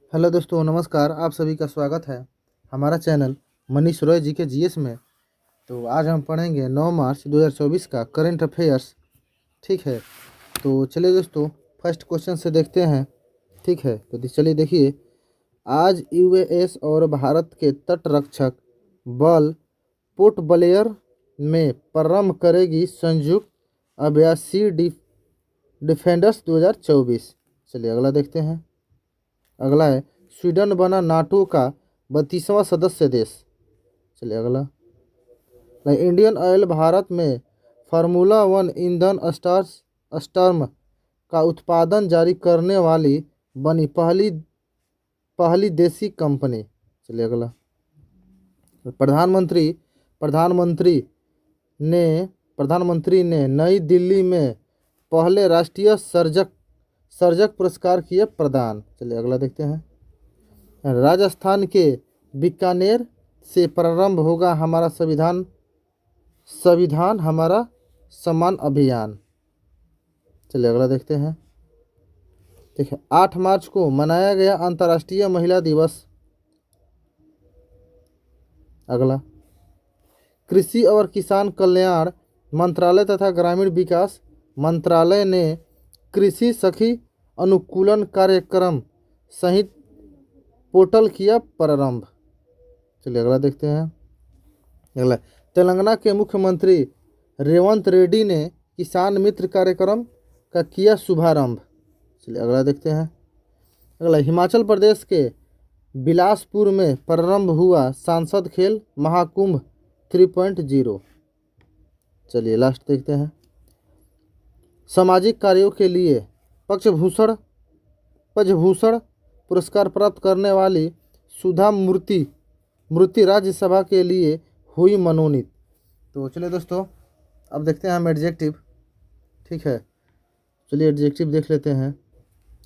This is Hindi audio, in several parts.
हेलो दोस्तों, नमस्कार। आप सभी का स्वागत है हमारा चैनल मनीष रॉय जी के जीएस में। तो आज हम पढ़ेंगे 9 मार्च 2024 का करंट अफेयर्स। ठीक है, तो चलिए दोस्तों फर्स्ट क्वेश्चन से देखते हैं। ठीक है, तो चलिए देखिए। आज यूएस और भारत के तटरक्षक बल पोर्ट ब्लेयर में प्रारंभ करेगी संयुक्त अभ्यास सी डिफेंडर्स 2024। चलिए अगला देखते हैं। अगला है स्वीडन बना नाटो का 32वां सदस्य देश। चलिए अगला। इंडियन ऑयल भारत में फार्मूला वन ईंधन स्टार्म का उत्पादन जारी करने वाली बनी पहली पहली देसी कंपनी। चलिए अगला। प्रधानमंत्री प्रधानमंत्री ने प्रधानमंत्री ने नई दिल्ली में पहले राष्ट्रीय सर्जक सर्जक पुरस्कार किए प्रदान। चलिए अगला देखते हैं। राजस्थान के बीकानेर से प्रारंभ होगा हमारा संविधान संविधान हमारा सम्मान अभियान। चलिए अगला देखते हैं। ठीक है, 8 मार्च को मनाया गया अंतर्राष्ट्रीय महिला दिवस। अगला। कृषि और किसान कल्याण मंत्रालय तथा ग्रामीण विकास मंत्रालय ने कृषि सखी अनुकूलन कार्यक्रम सहित पोर्टल किया प्रारंभ। चलिए अगला देखते हैं। अगला। तेलंगाना के मुख्यमंत्री रेवंत रेड्डी ने किसान मित्र कार्यक्रम का किया शुभारंभ। चलिए अगला देखते हैं। अगला। हिमाचल प्रदेश के बिलासपुर में प्रारंभ हुआ सांसद खेल महाकुंभ 3.0। चलिए लास्ट देखते हैं। सामाजिक कार्यों के लिए पद्मभूषण पुरस्कार प्राप्त करने वाली सुधा मूर्ति राज्यसभा के लिए हुई मनोनीत। तो चलिए दोस्तों अब देखते हैं हम एडजेक्टिव। ठीक है, चलिए एडजेक्टिव देख लेते हैं।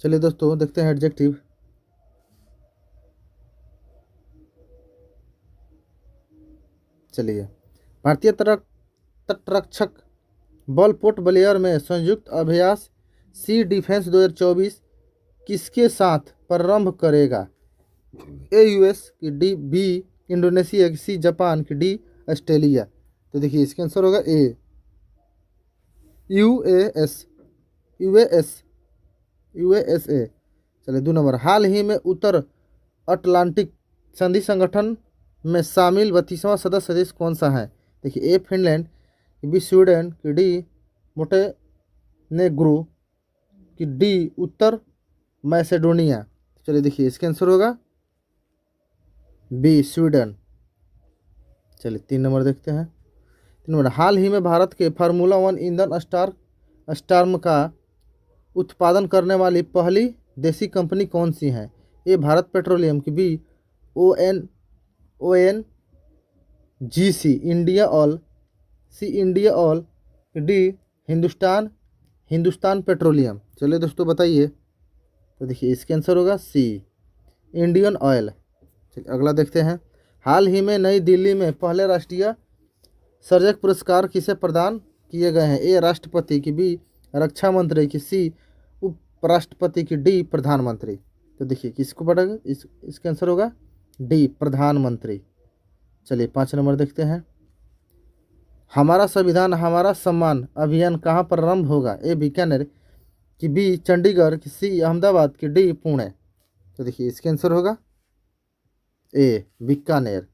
चलिए दोस्तों देखते हैं एडजेक्टिव। चलिए। भारतीय तटरक्षक बल पोर्ट ब्लेयर में संयुक्त अभ्यास सी डिफेंस 2024 किसके साथ प्रारंभ करेगा? ए यूएस की, डी बी इंडोनेशिया की, सी जापान की, डी ऑस्ट्रेलिया। तो देखिए इसका आंसर होगा ए यूएस यूएस यूएसए। चलिए 2 नंबर। हाल ही में उत्तर अटलांटिक संधि संगठन में शामिल 32वां सदस्य देश कौन सा है? देखिए ए फिनलैंड की, बी स्वीडन की, डी मोटेनेग्रो की, डी उत्तर मैसेडोनिया। चलिए देखिए इसका आंसर होगा बी स्वीडन। चलिए 3 नंबर देखते हैं। 3 नंबर। हाल ही में भारत के फार्मूला वन ईंधन स्टार्म का उत्पादन करने वाली पहली देसी कंपनी कौन सी है? ए भारत पेट्रोलियम की, B O N G C India oil, C India oil, D Hindustan petroleum. चलिए दोस्तों बताइए। तो देखिए इसका आंसर होगा सी इंडियन ऑयल। चलिए अगला देखते हैं। हाल ही में नई दिल्ली में पहले राष्ट्रीय सर्जक पुरस्कार किसे प्रदान किए गए हैं? ए राष्ट्रपति की, बी रक्षा मंत्री की, सी उपराष्ट्रपति की, डी प्रधानमंत्री। तो देखिए किसको पढ़ेगा, इसका आंसर होगा डी प्रधानमंत्री। चलिए 5 नंबर देखते हैं। हमारा संविधान हमारा सम्मान अभियान कहाँ प्रारंभ होगा? ए बीकानेर की, बी चंडीगढ़ की, सी अहमदाबाद की, डी पुणे। तो देखिए इसका आंसर होगा ए बीकानेर।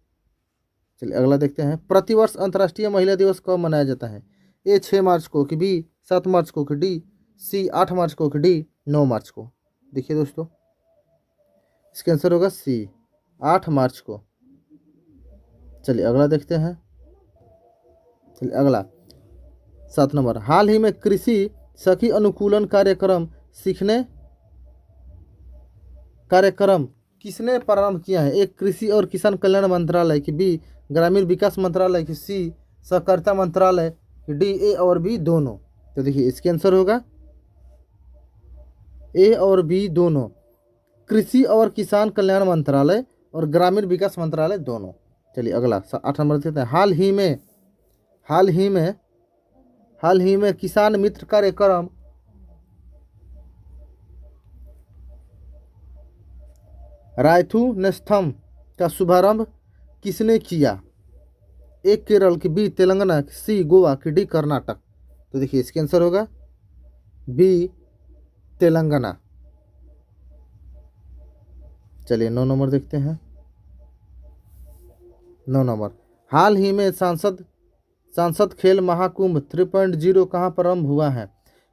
चलिए अगला देखते हैं। प्रतिवर्ष अंतर्राष्ट्रीय महिला दिवस कब मनाया जाता है? ए 6 मार्च को कि, बी 7 मार्च को कि, डी सी 8 मार्च को कि, डी 9 मार्च को। देखिए दोस्तों इसका आंसर होगा सी 8 मार्च को। चलिए अगला देखते हैं। चलिए अगला 7 नंबर। हाल ही में कृषि सखी अनुकूलन कार्यक्रम किसने प्रारंभ किया है? एक कृषि और किसान कल्याण मंत्रालय की, बी ग्रामीण विकास मंत्रालय की, सी सहकारिता मंत्रालय की, डी ए और बी दोनों। तो देखिए इसके आंसर होगा ए और बी दोनों। कृषि और किसान कल्याण मंत्रालय और ग्रामीण विकास मंत्रालय दोनों। चलिए अगला 8 नंबर देते हैं। हाल ही में किसान मित्र कार्यक्रम रायथू का शुभारंभ किसने किया? ए केरल की, बी तेलंगाना की, सी गोवा की, डी कर्नाटक। तो देखिए इसके आंसर होगा बी तेलंगाना। चलिए 9 नंबर देखते हैं। 9 नंबर, हाल ही में सांसद खेल महाकुंभ 3.0 कहाँ प्रारंभ हुआ है?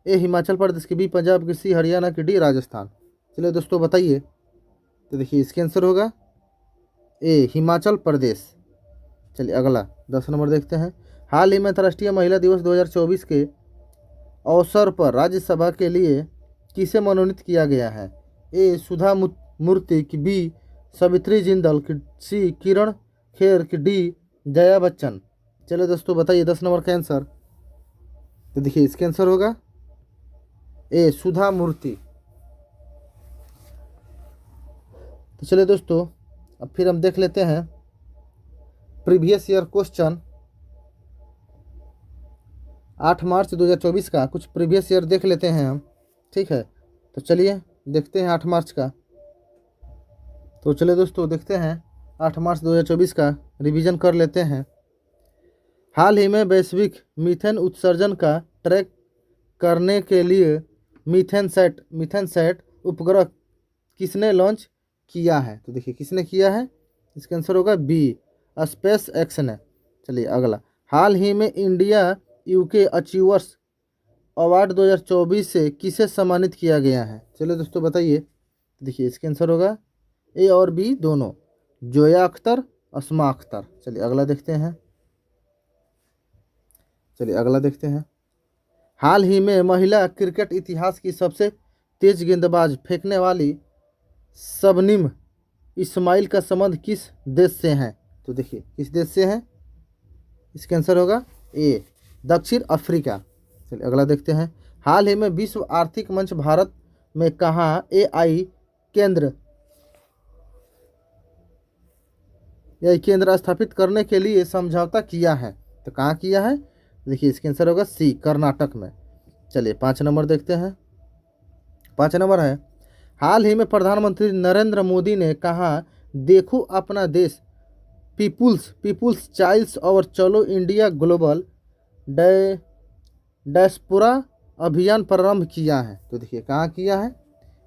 ए हिमाचल प्रदेश की, बी पंजाब की, सी हरियाणा की, डी राजस्थान। चलिए दोस्तों बताइए। तो देखिए इसके आंसर होगा ए हिमाचल प्रदेश। चलिए अगला 10 नंबर देखते हैं। हाल ही में अंतर्राष्ट्रीय महिला दिवस 2024 के अवसर पर राज्यसभा के लिए किसे मनोनीत किया गया है? ए सुधा मूर्ति की, बी सावित्री जिंदल की, सी किरण खेर की, डी जया बच्चन। चलिए दोस्तों बताइए 10 नंबर का आंसर। तो देखिए इसका आंसर होगा ए सुधा मूर्ति। तो चलिए दोस्तों अब फिर हम देख लेते हैं प्रीवियस ईयर क्वेश्चन 8 मार्च 2024 का कुछ प्रीवियस ईयर देख लेते हैं हम। ठीक है, तो चलिए देखते हैं 8 मार्च का। तो चलिए दोस्तों देखते हैं 8 मार्च 2024 का रिवीजन कर लेते हैं। हाल ही में वैश्विक मीथेन उत्सर्जन का ट्रैक करने के लिए मीथेन सैट उपग्रह किसने लॉन्च किया है? तो देखिए किसने किया है, इसका आंसर होगा बी स्पेस एक्स ने। चलिए अगला, हाल ही में इंडिया यूके अचीवर्स अवार्ड 2024 से किसे सम्मानित किया गया है? चलिए दोस्तों बताइए। देखिए इसका आंसर होगा ए और बी दोनों, जोया अख्तर, अस्मा अख्तर। चलिए अगला देखते हैं। हाल ही में महिला क्रिकेट इतिहास की सबसे तेज गेंदबाज फेंकने वाली शबनीम इस्माइल का संबंध किस देश से है? तो देखिए किस देश से है, इसका आंसर होगा ए दक्षिण अफ्रीका। चलिए अगला देखते हैं। हाल ही में विश्व आर्थिक मंच भारत में कहाँ एआई केंद्र स्थापित करने के लिए समझौता किया है? तो कहाँ किया है? देखिए इसका आंसर होगा सी कर्नाटक में। चलिए 5 नंबर देखते हैं। 5 नंबर है, हाल ही में प्रधानमंत्री नरेंद्र मोदी ने कहा देखो अपना देश पीपुल्स चाइल्ड्स और चलो इंडिया ग्लोबल डायस्पोरा अभियान प्रारंभ किया है? तो देखिए कहाँ किया है,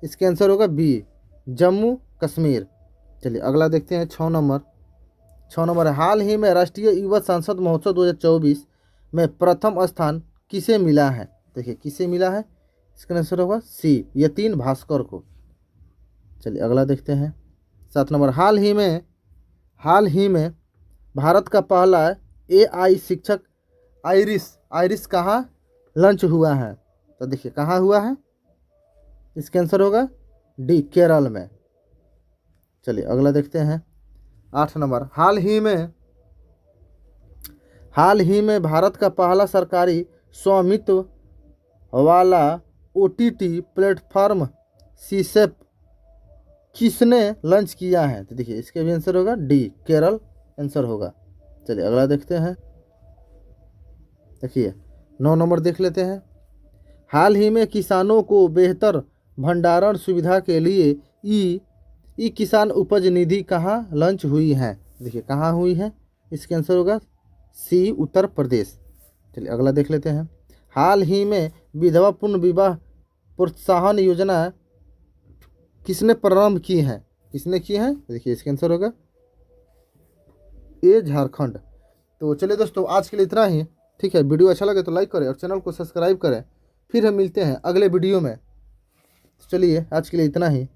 इसका आंसर होगा बी जम्मू कश्मीर। चलिए अगला देखते हैं 6 नंबर। 6 नंबर है, हाल ही में राष्ट्रीय युवा सांसद महोत्सव 2024 में प्रथम स्थान किसे मिला है? देखिए किसे मिला है, इसका आंसर होगा सी यतीन भास्कर को। चलिए अगला देखते हैं 7 नंबर, हाल ही में भारत का पहला एआई शिक्षक आइरिस कहाँ लॉन्च हुआ है? तो देखिए कहाँ हुआ है, इसका आंसर होगा डी केरल में। चलिए अगला देखते हैं 8 नंबर, हाल ही में भारत का पहला सरकारी स्वामित्व वाला ओटीटी प्लेटफॉर्म सीसेप किसने लॉन्च किया है? तो देखिए इसका भी आंसर होगा डी केरल आंसर होगा। चलिए अगला देखते हैं। देखिए 9 नंबर देख लेते हैं। हाल ही में किसानों को बेहतर भंडारण सुविधा के लिए ई किसान उपज निधि कहाँ लॉन्च हुई है? देखिए कहाँ हुई है, इसका आंसर होगा सी उत्तर प्रदेश। चलिए अगला देख लेते हैं। हाल ही में विधवा पुनः विवाह प्रोत्साहन योजना किसने प्रारंभ की है? देखिए इसका आंसर होगा ए झारखंड। तो चलिए दोस्तों आज के लिए इतना ही। ठीक है, वीडियो अच्छा लगे तो लाइक करें और चैनल को सब्सक्राइब करें। फिर हम मिलते हैं अगले वीडियो में। चलिए आज के लिए इतना ही।